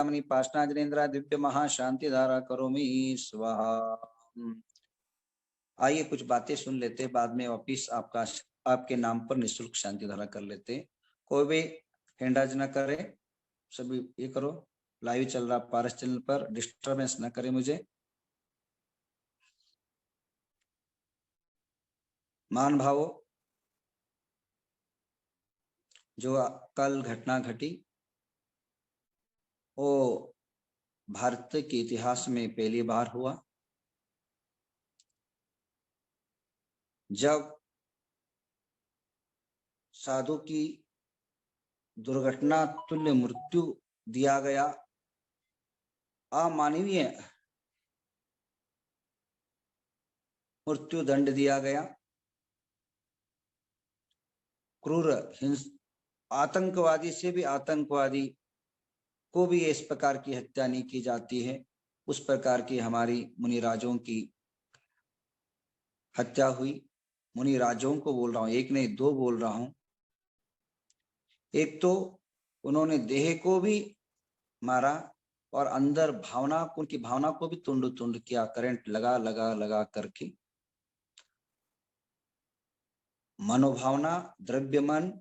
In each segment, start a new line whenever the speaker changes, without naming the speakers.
मणि पाषाणाजनेन्द्रा दिव्य महाशांति धारा करोमि स्वाहा। आइए कुछ बातें सुन लेते, बाद में वापिस आपके नाम पर निःशुल्क शांति धारा कर लेते। कोई भी हैंडाज ना करे, सभी ये करो। लाइव चल रहा पारस चैनल पर, डिस्टर्बेंस ना करे मुझे। मान भावो, जो कल घटना घटी वो भारत के इतिहास में पहली बार हुआ, जब साधु की दुर्घटना तुल्य मृत्यु दिया गया, अमानवीय मृत्यु दंड दिया गया। क्रूर आतंकवादी से भी आतंकवादी को भी इस प्रकार की हत्या नहीं की जाती है। उस प्रकार की हमारी मुनिराजों की हत्या हुई। मुनिराजों को बोल रहा हूं, एक नहीं दो बोल रहा हूं। एक तो उन्होंने देह को भी मारा और अंदर भावना, उनकी भावना को भी तुंड तुंड किया, करंट लगा लगा लगा करके। मनोभावना, द्रव्य मन,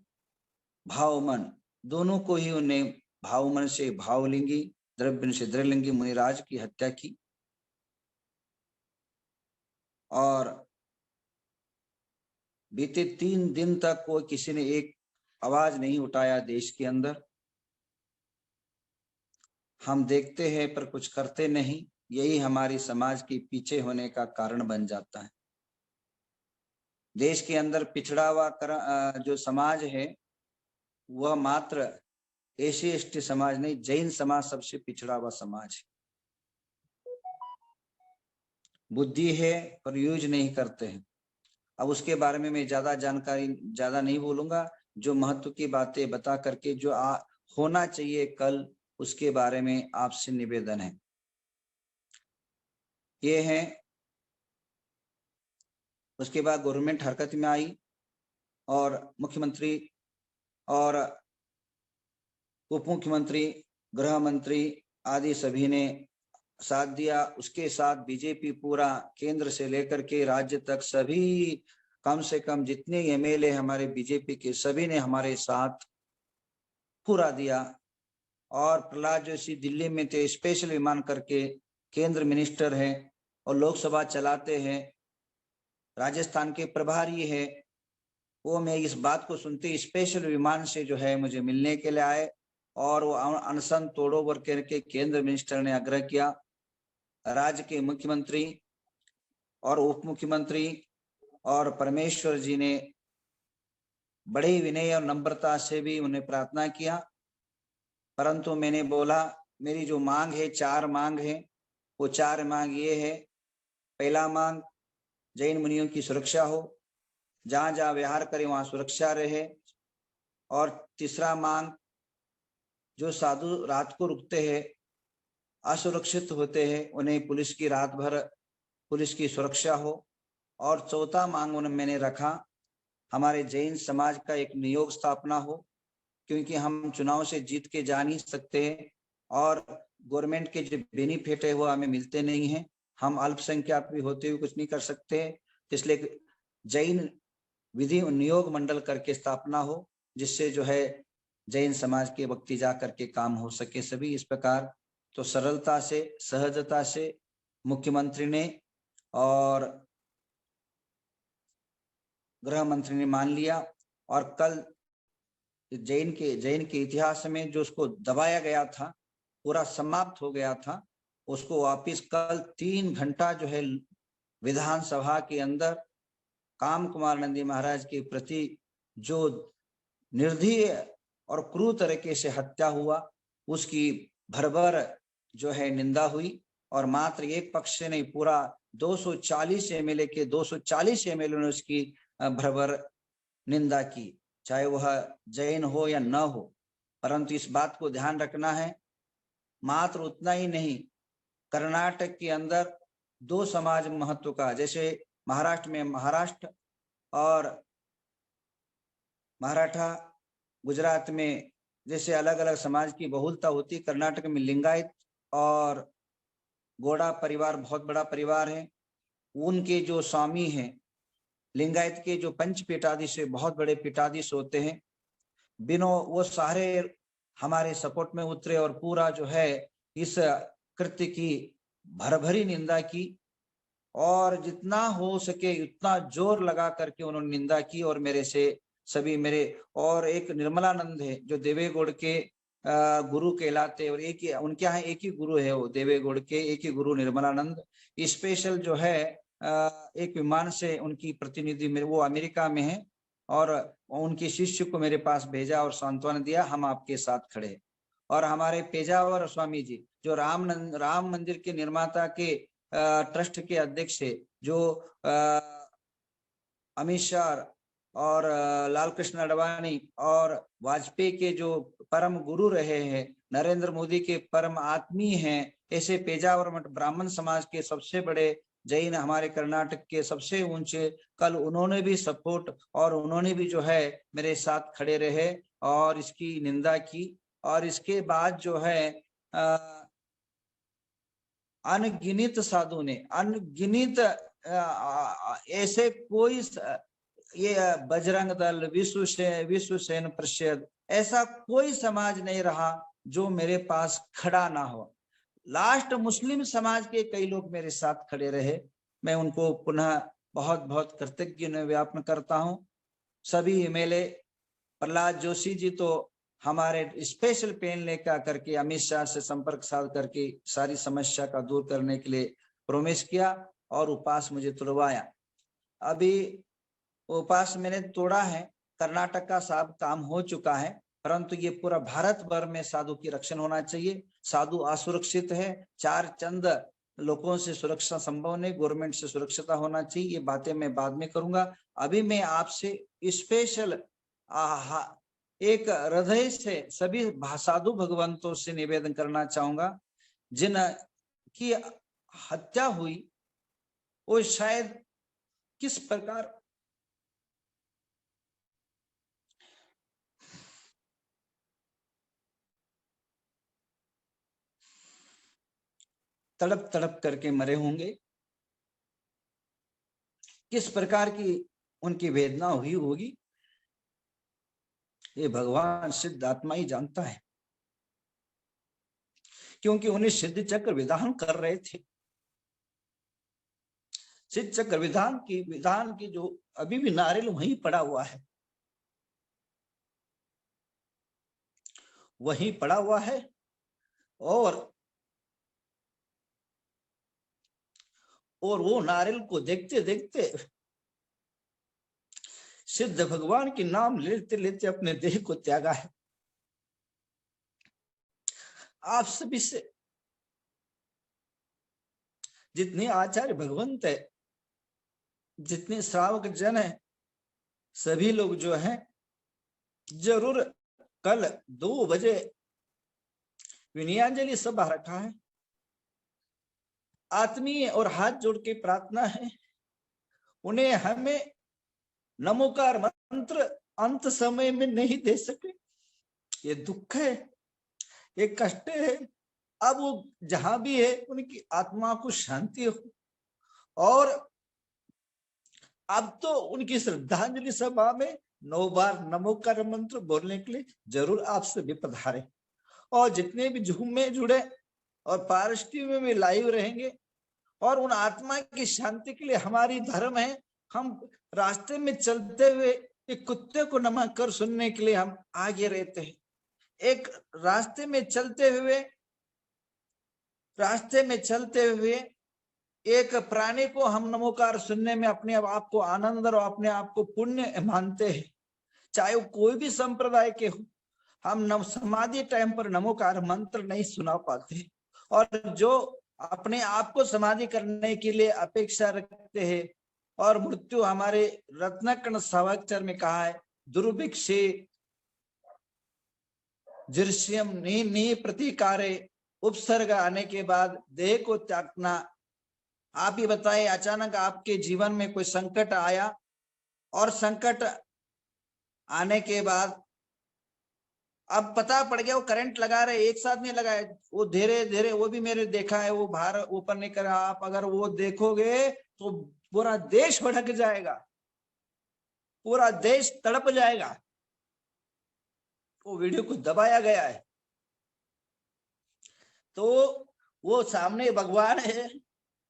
भाव मन, दोनों को ही उन्हें भाव मन से भावलिंगी, द्रव्य से द्रव्यलिंगी मुनिराज की हत्या की। और बीते 3 दिन तक कोई किसी ने एक आवाज नहीं उठाया देश के अंदर। हम देखते हैं पर कुछ करते नहीं। यही हमारी समाज के पीछे होने का कारण बन जाता है। देश के अंदर पिछड़ा हुआ जो समाज है वह मात्र एसी एसटी समाज नहीं, जैन समाज सबसे पिछड़ा हुआ समाज है। बुद्धि है पर यूज नहीं करते हैं। अब उसके बारे में मैं ज्यादा नहीं बोलूंगा। जो महत्व की बातें बता करके जो होना चाहिए कल, उसके बारे में आपसे निवेदन है। ये है। उसके बाद गवर्नमेंट हरकत में आई और मुख्यमंत्री और उप मुख्यमंत्री, गृह मंत्री आदि सभी ने साथ दिया। उसके साथ बीजेपी पूरा केंद्र से लेकर के राज्य तक सभी, कम से कम जितने एमएलए हमारे बीजेपी के, सभी ने हमारे साथ पूरा दिया। और प्रहलाद जोशी दिल्ली में थे, स्पेशल विमान करके, केंद्र मिनिस्टर है और लोकसभा चलाते हैं, राजस्थान के प्रभारी है। वो मैं इस बात को सुनते स्पेशल विमान से जो है मुझे मिलने के लिए आए और वो अनशन तोड़ो वर करके केंद्र मिनिस्टर ने आग्रह किया। राज्य के मुख्यमंत्री और उप मुख्यमंत्री और परमेश्वर जी ने बड़े विनय और नम्रता से भी उन्हें प्रार्थना किया। परंतु मैंने बोला मेरी जो मांग है, 4 मांग है, वो 4 मांग ये है। पहला मांग, जैन मुनियों की सुरक्षा हो, जहां जहां विहार करे वहां सुरक्षा रहे। और तीसरा मांग, जो साधु रात को रुकते हैं, असुरक्षित होते हैं, उन्हें पुलिस की रात भर पुलिस की सुरक्षा हो। और चौथा मांग मैंने रखा, हमारे जैन समाज का एक नियोग स्थापना हो, क्योंकि हम चुनाव से जीत के जा नहीं सकते हैं और गवर्नमेंट के जो बेनिफिट है वो हमें मिलते नहीं है। हम अल्पसंख्यक भी होते हुए कुछ नहीं कर सकते, इसलिए जैन विधि नियोग मंडल करके स्थापना हो, जिससे जो है जैन समाज के व्यक्ति जा करके काम हो सके सभी। इस प्रकार तो सरलता से, सहजता से मुख्यमंत्री ने और गृह मंत्री ने मान लिया। और कल जैन के इतिहास में जो उसको दबाया गया था, पूरा समाप्त हो गया था, उसको वापिस कल 3 घंटा जो है विधानसभा के अंदर काम कुमार नंदी महाराज के प्रति जो निर्दयी और क्रूर तरीके से हत्या हुआ, उसकी भरभर जो है निंदा हुई। और मात्र एक पक्ष से नहीं, पूरा 240 एमएलए के 240 एमएलए ने उसकी भरभर निंदा की, चाहे वह जैन हो या न हो। परंतु इस बात को ध्यान रखना है, मात्र उतना ही नहीं, कर्नाटक के अंदर 2 समाज महत्व का, जैसे महाराष्ट्र में महाराष्ट्र और मराठा, गुजरात में जैसे अलग अलग समाज की बहुलता होती है, कर्नाटक में लिंगायत और गौड़ा परिवार बहुत बड़ा परिवार है। उनके जो स्वामी हैं, लिंगायत के जो पंच पीठाधीश है, बहुत बड़े पीठाधीश होते हैं, बिनो वो सारे हमारे सपोर्ट में उतरे और पूरा जो है इस कृत्य की भरभरी निंदा की और जितना हो सके उतना जोर लगा करके उन्होंने निंदा की। और मेरे से सभी मेरे और एक निर्मलानंद है जो देवेगौड़ के गुरु कहलाते, और एक ही उनके यहाँ एक ही गुरु है, वो देवेगौड़ के एक ही गुरु निर्मलानंद। स्पेशल जो है एक विमान से उनकी प्रतिनिधि मेरे, वो अमेरिका में है, और उनके शिष्य को मेरे पास भेजा और सांत्वना दिया, हम आपके साथ खड़े। और हमारे पेजावर स्वामी जी जो राम मंदिर के निर्माता के ट्रस्ट के अध्यक्ष है, जो अमित शाह और लाल कृष्ण अडवाणी और वाजपेयी के जो परम गुरु रहे हैं, नरेंद्र मोदी के परम आत्मीय हैं, ऐसे पेजावर मठ ब्राह्मण समाज के सबसे बड़े जैन हमारे कर्नाटक के सबसे ऊंचे, कल उन्होंने भी सपोर्ट और उन्होंने भी जो है मेरे साथ खड़े रहे और इसकी निंदा की। और इसके बाद जो है अनगिनित साधु ने, अनगिनित ऐसे कोई, ये बजरंग दल, विश्व सेन परिषद, ऐसा कोई समाज नहीं रहा जो मेरे पास खड़ा ना हो। लास्ट मुस्लिम समाज के कई लोग मेरे साथ खड़े रहे, मैं उनको पुनः बहुत बहुत कृतज्ञ ज्ञापन करता हूं। सभी एमएलए, प्रहलाद जोशी जी तो हमारे स्पेशल पेन लेकर करके अमित शाह से संपर्क साध करके सारी समस्या का दूर करने के लिए प्रॉमिस किया और उपास मुझे तोड़वाया। अभी उपास मैंने तोड़ा है, कर्नाटक का सब काम हो चुका है, परंतु ये पूरा भारत भर में साधु की रक्षण होना चाहिए। साधु असुरक्षित है, चार चंद लोगों से सुरक्षा संभव नहीं, गवर्नमेंट से सुरक्षित होना चाहिए। ये बातें मैं बाद में करूंगा। अभी मैं आपसे स्पेशल एक हृदय से सभी साधु भगवंतों से निवेदन करना चाहूंगा, जिन की हत्या हुई वो शायद किस प्रकार तड़प तड़प करके मरे होंगे, किस प्रकार की उनकी वेदना हुई होगी, ये भगवान सिद्ध आत्मा ही जानता है, क्योंकि उन्हें सिद्ध चक्र विधान कर रहे थे। सिद्ध चक्र विधान की जो अभी भी नारियल वहीं पड़ा हुआ है, वहीं पड़ा हुआ है। और वो नारियल को देखते देखते सिद्ध भगवान के नाम लेते लेते अपने देह को त्यागा है। आप सभी से जितने आचार्य भगवंत है, जितने श्रावक जन है, सभी लोग जो हैं जरूर कल 2 बजे विनयांजलि सभा रखा है। आत्मीय और हाथ जोड़ के प्रार्थना है, उन्हें हमें नमोकार मंत्र अंत समय में नहीं दे सके। ये दुख है, ये कष्ट है। अब वो जहां भी है उनकी आत्मा को शांति हो। और अब तो उनकी श्रद्धांजलि सभा में 9 बार नमोकार मंत्र बोलने के लिए जरूर आप सभी पधारे। और जितने भी जूम में जुड़े और पारस्टी में भी लाइव रहेंगे, और उन आत्मा की शांति के लिए हमारी धर्म है, हम रास्ते में चलते हुए एक कुत्ते को नमः कर सुनने के लिए हम आगे रहते हैं। एक रास्ते में चलते हुए एक प्राणी को हम नमोकार सुनने में अपने आप को आनंद और अपने आप को पुण्य मानते हैं, चाहे वो कोई भी संप्रदाय के हो। हम समाधि टाइम पर नमोकार मंत्र नहीं सुना पाते, और जो अपने आप को समाधि करने के लिए अपेक्षा रखते हैं, और मृत्यु हमारे रत्नकण सावचर में कहा है, दुर्भिक्षे दृश्यम नी प्रतिकारे, उपसर्ग आने के बाद देह को त्यागना। आप ही बताएं, अचानक आपके जीवन में कोई संकट आया, और संकट आने के बाद अब पता पड़ गया वो करंट लगा रहे, एक साथ नहीं लगाए, वो धीरे धीरे, वो भी मैंने देखा है, वो बाहर ऊपर नहीं कर रहा। आप अगर वो देखोगे तो पूरा देश भड़क जाएगा, पूरा देश तड़प जाएगा। वो वीडियो को दबाया गया है। तो वो सामने भगवान है,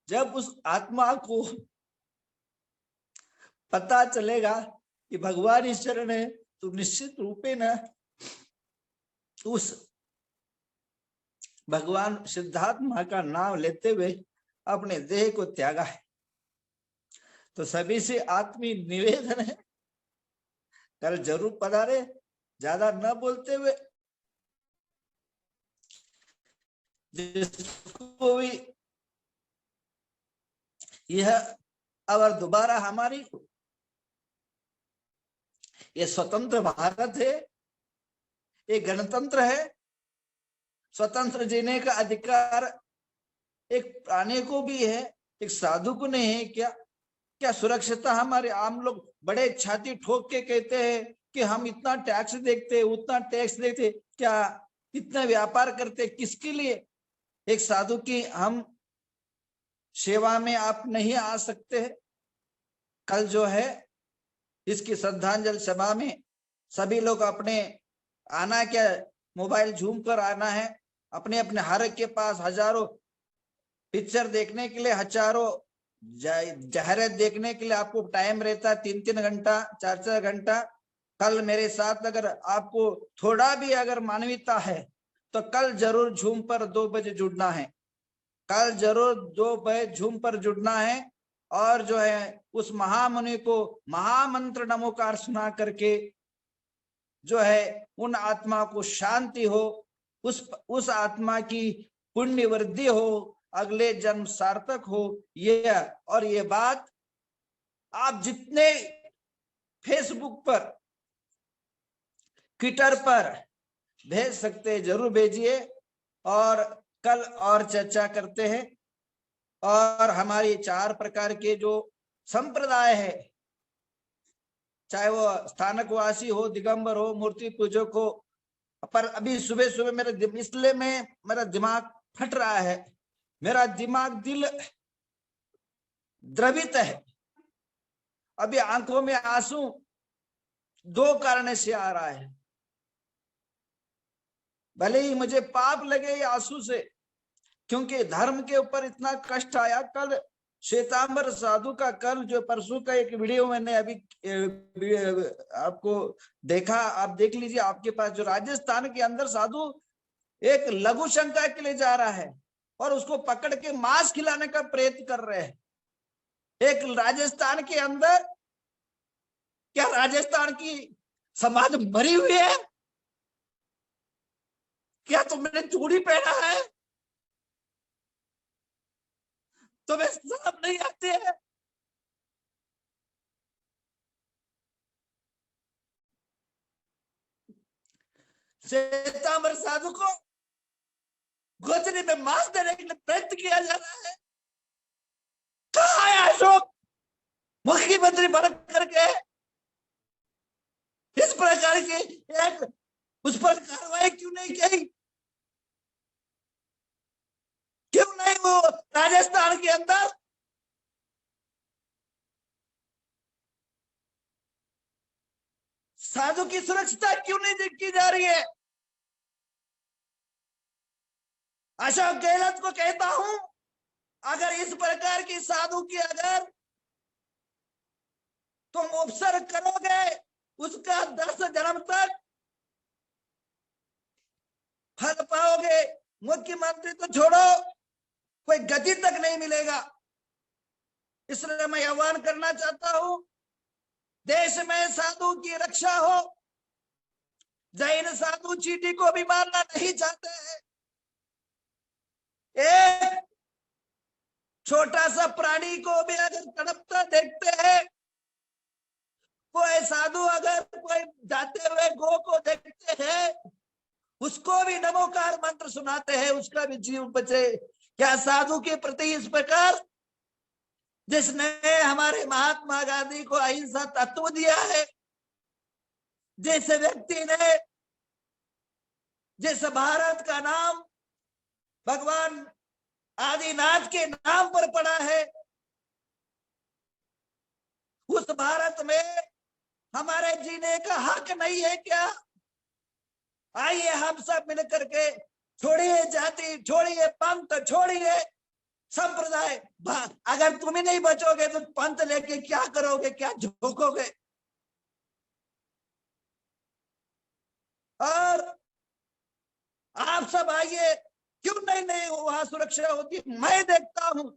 जब उस आत्मा को पता चलेगा कि भगवान ईश्वर है, तो निश्चित रूपे न उस भगवान सिद्धात्मा का नाम लेते हुए अपने देह को त्यागा है। तो सभी से आत्मी निवेदन है, कल जरूर पधारे, ज्यादा न बोलते हुए, जिसको भी यह अगर दोबारा हमारी ये स्वतंत्र भारत है, ये गणतंत्र है, स्वतंत्र जीने का अधिकार एक प्राणी को भी है, एक साधु को नहीं है क्या? क्या सुरक्षिता हमारे आम लोग बड़े छाती ठोक के कहते हैं कि हम इतना टैक्स देखते, उतना टैक्स देते, क्या इतना व्यापार करते, किसके लिए? एक साधु की हम सेवा में आप नहीं आ सकते हैं? कल जो है इसकी श्रद्धांजलि सभा में सभी लोग अपने आना, क्या मोबाइल झूम कर आना है, अपने अपने हर एक के पास हजारों पिक्चर देखने के लिए, हजारों जाहिरात देखने के लिए आपको टाइम रहता है, 3-3 घंटा, 4-4 घंटा। कल मेरे साथ अगर आपको थोड़ा भी अगर मानवीयता है तो कल जरूर झूम पर 2 बजे जुड़ना है, कल जरूर 2 बजे झूम पर जुड़ना है। और जो है उस महामुनि को महामंत्र नमोकार सुना करके जो है उन आत्मा को शांति हो, उस आत्मा की पुण्य वृद्धि हो, अगले जन्म सार्थक हो। ये और ये बात आप जितने फेसबुक पर, ट्विटर पर भेज सकते जरूर भेजिए, और कल और चर्चा करते हैं। और हमारी 4 प्रकार के जो संप्रदाय है, चाहे वो स्थानकवासी हो, दिगंबर हो, मूर्ति पूजक हो, पर अभी सुबह सुबह मेरा दिमाग फट रहा है, मेरा दिमाग दिल द्रवित है। अभी आंखों में आंसू 2 कारण से आ रहा है। भले ही मुझे पाप लगे आंसू से, क्योंकि धर्म के ऊपर इतना कष्ट आया। कल श्वेतांबर साधु का, कल जो परसों का एक वीडियो मैंने अभी आपको देखा, आप देख लीजिए आपके पास, जो राजस्थान के अंदर साधु एक लघु शंका के लिए जा रहा है और उसको पकड़ के मांस खिलाने का प्रयत्न कर रहे हैं। एक राजस्थान के अंदर, क्या राजस्थान की समाज मरी हुई है? क्या तुमने चूड़ी पहना है? तुम्हें शर्म नहीं आती है? श्वेतांबर साधु को गोचरी में मांस देने के लिए प्रयत्न किया जा रहा है। कहाँ है अशोक मुख्यमंत्री बन करके इस प्रकार की एक उस पर कार्रवाई क्यों नहीं की? क्यों नहीं वो राजस्थान के अंदर साधु की सुरक्षा क्यों नहीं की जा रही है? अशोक गहलोत को कहता हूं, अगर इस प्रकार की साधु की अगर तुम उपसर्ग करोगे, उसका 10 जन्म तक फल पाओगे। मुख्यमंत्री तो छोड़ो, कोई गति तक नहीं मिलेगा। इसलिए मैं आह्वान करना चाहता हूं, देश में साधु की रक्षा हो। जैन साधु चींटी को भी मारना नहीं चाहते हैं। एक छोटा सा प्राणी को भी अगर तड़पता देखते हैं, कोई साधु अगर कोई जाते हुए गो को देखते हैं, उसको भी नमोकार मंत्र सुनाते हैं, उसका भी जीव बचे। क्या साधु के प्रति इस प्रकार, जिसने हमारे महात्मा गांधी को अहिंसा तत्व दिया है, जिस व्यक्ति ने जिस भारत का नाम भगवान आदिनाथ के नाम पर पड़ा है, उस भारत में हमारे जीने का हक नहीं है क्या? आइए हम सब मिलकर के, छोड़िए जाति, छोड़िए पंथ, छोड़िए संप्रदाय। अगर तुम ही नहीं बचोगे तो पंथ लेके क्या करोगे, क्या झोंकोगे? और आप सब आइए, क्यों नहीं वहां सुरक्षा होती? मैं देखता हूं,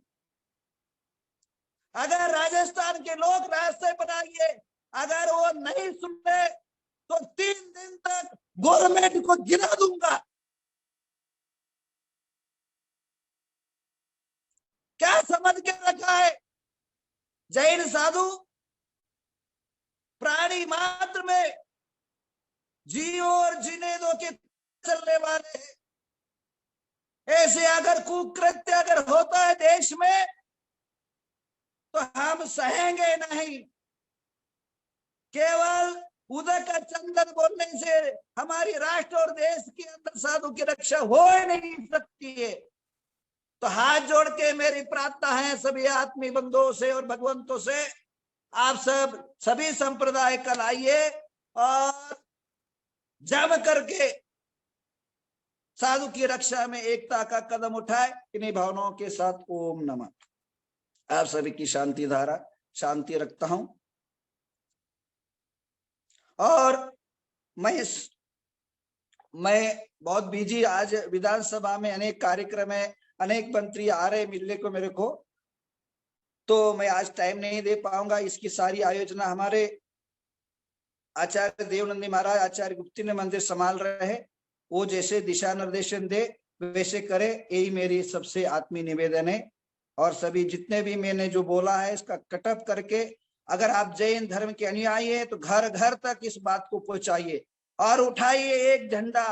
अगर राजस्थान के लोग रास्ते बनाइए, अगर वो नहीं सुने तो 3 दिन तक गवर्नमेंट को गिरा दूंगा। क्या समझ के रखा है? जैन साधु प्राणी मात्र में जियो और जीने दो के चलने वाले हैं। ऐसे अगर कुकृत्य अगर होता है देश में तो हम सहेंगे नहीं। केवल उदक का चंदन बोलने से हमारी राष्ट्र और देश के अंदर साधु की रक्षा हो नहीं सकती है। तो हाथ जोड़ के मेरी प्रार्थना है सभी आत्मी बंधुओं से और भगवंतों से, आप सब सभी संप्रदाय कल आइए और जम करके साधु की रक्षा में एकता का कदम उठाए। इन्हीं भावनाओं के साथ ओम नमः। आप सभी की शांति धारा शांति रखता हूं। और मैं बहुत बिजी, आज विधानसभा में अनेक कार्यक्रम है, अनेक मंत्री आ रहे मिलने को मेरे को, तो मैं आज टाइम नहीं दे पाऊंगा। इसकी सारी आयोजना हमारे आचार्य देवनंदी महाराज, आचार्य गुप्ती ने मंदिर संभाल रहे हैं। वो जैसे दिशा निर्देशन दे वैसे करे, यही मेरी सबसे आत्मीय निवेदन है। और सभी जितने भी मैंने जो बोला है इसका कटअप करके, अगर आप जैन धर्म के अनुयायी है तो घर घर तक इस बात को पहुंचाइए और उठाइए एक झंडा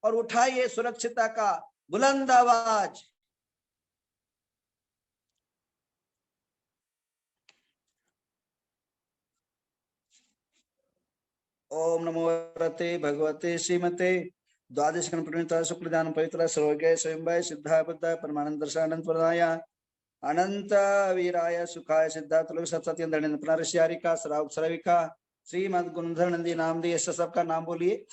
और उठाइए सुरक्षितता का बुलंद आवाज। ओम नमो रते भगवते श्रीमते द्वादश प्रणीता शुक्लदान पवित्र सर्वज्ञ स्वयं सिद्धा बुद्ध परमानंद दर्शानंद प्रदाय अनंत वीराय सुखाय सिद्धार्थ लोक सत्येंद्र पुनर्षियारिका सराविका श्रीमद गुणधर नंदी नाम दिए। सबका नाम बोलिए।